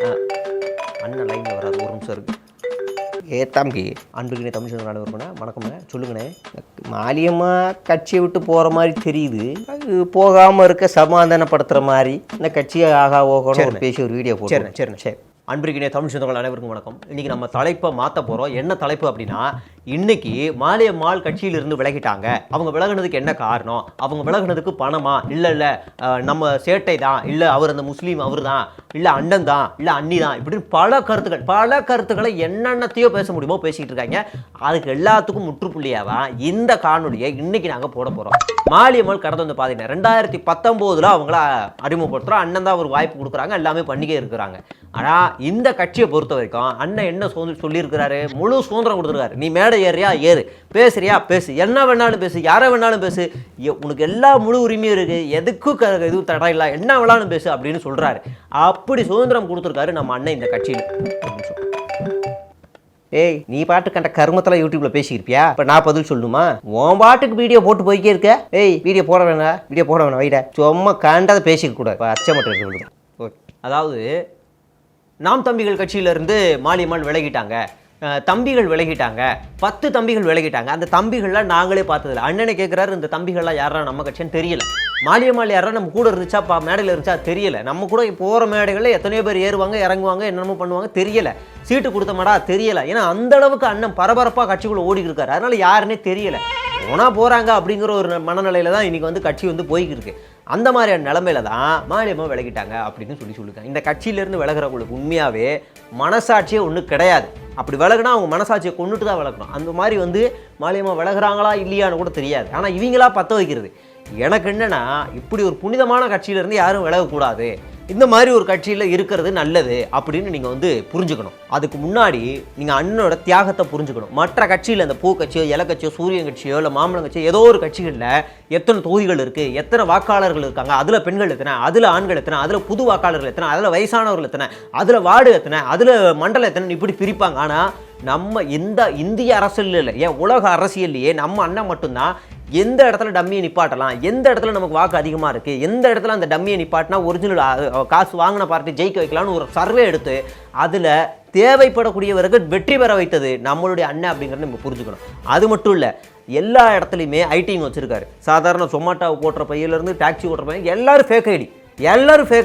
அண்ணன் லைனில் வராது, ஒரு நிமிஷம் இருக்குது. தம்பி, அன்புக்குனே தமிழ் சொந்தங்கள் அனைவருக்குண்ணே வணக்கம்ண்ணே. சொல்லுங்கண்ணே. மாலியம்மா கட்சியை விட்டு போகிற மாதிரி தெரியுது. அது போகாமல் இருக்க சமாதானப்படுத்துகிற மாதிரி இந்த கட்சியை ஆகா ஓகோன்னு பேசி ஒரு வீடியோ போட்டு. சரி. அன்பிற்கினே தமிழ் சொந்தங்கள் அனைவருக்கும் வணக்கம். இன்றைக்கி நம்ம தலைப்பை மாற்ற போகிறோம். என்ன தலைப்பு அப்படின்னா, இன்றைக்கி மாலியம்மாள் கட்சியிலிருந்து விலகிட்டாங்க. அவங்க விலகினதுக்கு என்ன காரணம்? அவங்க விலகினதுக்கு பணமா? இல்லை நம்ம சேட்டை தான், இல்லை அவர் அந்த முஸ்லீம் அவர் தான், இல்லை அண்ணன் தான், இல்லை அண்ணி தான், இப்படின்னு பல கருத்துக்களை என்னென்னத்தையோ பேச முடியுமோ பேசிக்கிட்டு இருக்காங்க. அதுக்கு எல்லாத்துக்கும் முற்றுப்புள்ளியாக தான் இந்த காணொலியை இன்றைக்கி நாங்கள் போட போகிறோம். மாலியம்மாள் கடந்து வந்து பார்த்தீங்கன்னா 2019 அவங்கள அறிமுகப்படுத்துகிறோம். அண்ணன் தான் ஒரு வாய்ப்பு கொடுக்குறாங்க, எல்லாமே பண்ணிக்கே இருக்கிறாங்க. ஆனால் இந்த கட்சியை பொறுத்த வரைக்கும் அண்ணன் என்ன சொல்லியிருக்கிறாரு? முழு சுதந்திரம் கொடுத்துருக்காரு. நீ மேடை ஏறியா ஏறு, பேசுறியா பேசு, என்ன வேணாலும் பேசு, யாரை வேணாலும் பேசு, உனக்கு எல்லா முழு உரிமையும் இருக்குது, எதுக்கும் எதுவும் தடை இல்லை, என்ன வேணாலும் பேசு அப்படின்னு சொல்கிறாரு. அப்படி சுதந்திரம் கொடுத்துருக்காரு நம்ம அண்ணன் இந்த கட்சியில். ஏய், நீ பாட்டு கண்ட கருமத்தில் யூடியூப்ல பேசியிருப்பியா? இப்போ நான் பதில் சொல்லணுமா? உன் பாட்டுக்கு வீடியோ போட்டு போய்க்கே இருக்க. ஏய், வீடியோ போட வேணாம் வைட. சும்மா கண்டதை பேசிக்க கூடாது. இப்போ அச்சை மட்டும் இருக்கு. ஓகே, அதாவது நாம் தம்பிகள் கட்சியிலேருந்து மாலியம்மாள் விலகிட்டாங்க, தம்பிகள் விலகிட்டாங்க, 10 தம்பிகள் விலகிட்டாங்க. அந்த தம்பிகள்லாம் நாங்களே பார்த்ததில்ல. அண்ணனை கேட்குறாரு, இந்த தம்பிகள்லாம் யாரா நம்ம கட்சின்னு தெரியல. மாலியம்மாள் யாரா நம்ம கூட இருந்துச்சா, மேடையில் இருந்துச்சா தெரியல. நம்ம கூட போகிற மேடைகளில் எத்தனையோ பேர் ஏறுவாங்க, இறங்குவாங்க, என்னென்னமோ பண்ணுவாங்க தெரியல. சீட்டு கொடுத்த மாடா தெரியல. ஏன்னா அந்த அளவுக்கு அண்ணன் பரபரப்பாக கட்சிக்குள்ளே ஓடிக்கிட்டு இருக்காரு. அதனால யாருன்னே தெரியல. போனால் போகிறாங்க அப்படிங்கிற ஒரு மனநிலையில் தான் இன்றைக்கி வந்து கட்சி வந்து போய்கிட்டு இருக்கு. அந்த மாதிரியான நிலமையில தான் மாலியம்மா விலகிட்டாங்க அப்படின்னு சொல்லியிருக்காங்க. இந்த கட்சியிலேருந்து விலகிறவங்களுக்கு உண்மையாகவே மனசாட்சியே ஒன்றும் கிடையாது. அப்படி விலகுனா அவங்க மனசாட்சியை கொண்டுட்டு தான் விலகணும். அந்த மாதிரி வந்து மாலியம்மா விலகுறாங்களா இல்லையான்னு கூட தெரியாது. ஆனால் இவங்களா பற்ற வைக்கிறது. எனக்கு என்னென்னா, இப்படி ஒரு புனிதமான கட்சியிலேருந்து யாரும் விலகக்கூடாது, இந்த மாதிரி ஒரு கட்சியில் இருக்கிறது நல்லது அப்படின்னு நீங்கள் வந்து புரிஞ்சுக்கணும். அதுக்கு முன்னாடி நீங்கள் அண்ணனோட தியாகத்தை புரிஞ்சுக்கணும். மற்ற கட்சியில், இந்த பூ கட்சியோ, இலை கட்சியோ, சூரியன் கட்சியோ, இல்லை மாம்பழம் கட்சியோ, ஏதோ ஒரு கட்சிகளில் எத்தனை தொகுதிகள் இருக்குது, எத்தனை வாக்காளர்கள் இருக்காங்க, அதில் பெண்கள் எத்தனை, அதில் ஆண்கள் எத்தனை, அதில் புது வாக்காளர்கள் எத்தனை, அதில் வயசானவர்கள் எத்தனை, அதில் வார்டு எத்தனை, அதில் மண்டலம் எத்தனை, இப்படி பிரிப்பாங்க. ஆனால் நம்ம இந்த இந்திய அரசியல் இல்லை, ஏன் உலக அரசியல்லையே நம்ம அண்ணன் மட்டும்தான் எந்த இடத்துல டம்மியை நிப்பாட்டலாம், எந்த இடத்துல நமக்கு வாக்கு அதிகமாக இருக்குது, எந்த இடத்துல அந்த டம்மியை நிப்பாட்டினா ஒரிஜினல் காசு வாங்கின பார்ட்டி ஜெயிக்க வைக்கலாம்னு ஒரு சர்வே எடுத்து அதில் தேவைப்படக்கூடியவர்கள் வெற்றி பெற வைத்தது நம்மளுடைய அண்ணன் அப்படிங்கிறத நம்ம புரிஞ்சுக்கணும். அது மட்டும் இல்லை, எல்லா இடத்துலையுமே ஐடிங் வச்சுருக்காரு. சாதாரண சொமாட்டோ ஓட்டுற பையிலேருந்து டாக்ஸி ஓட்டுற பையன் எல்லாரும் ஃபேக்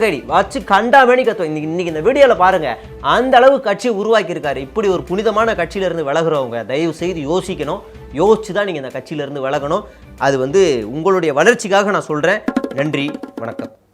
ஐடி வச்சு கண்டாமணி கத்துவோம். இன்னைக்கு இந்த வீடியோவில் பாருங்கள், அந்த அளவு கட்சி உருவாக்கியிருக்காரு. இப்படி ஒரு புனிதமான கட்சியிலேருந்து விலகுறவங்க தயவு செய்து யோசிக்கணும். யோசிச்சு தான் நீங்கள் இந்த கட்சியிலேருந்து விலகணும். அது வந்து உங்களுடைய வளர்ச்சிக்காக நான் சொல்கிறேன். நன்றி, வணக்கம்.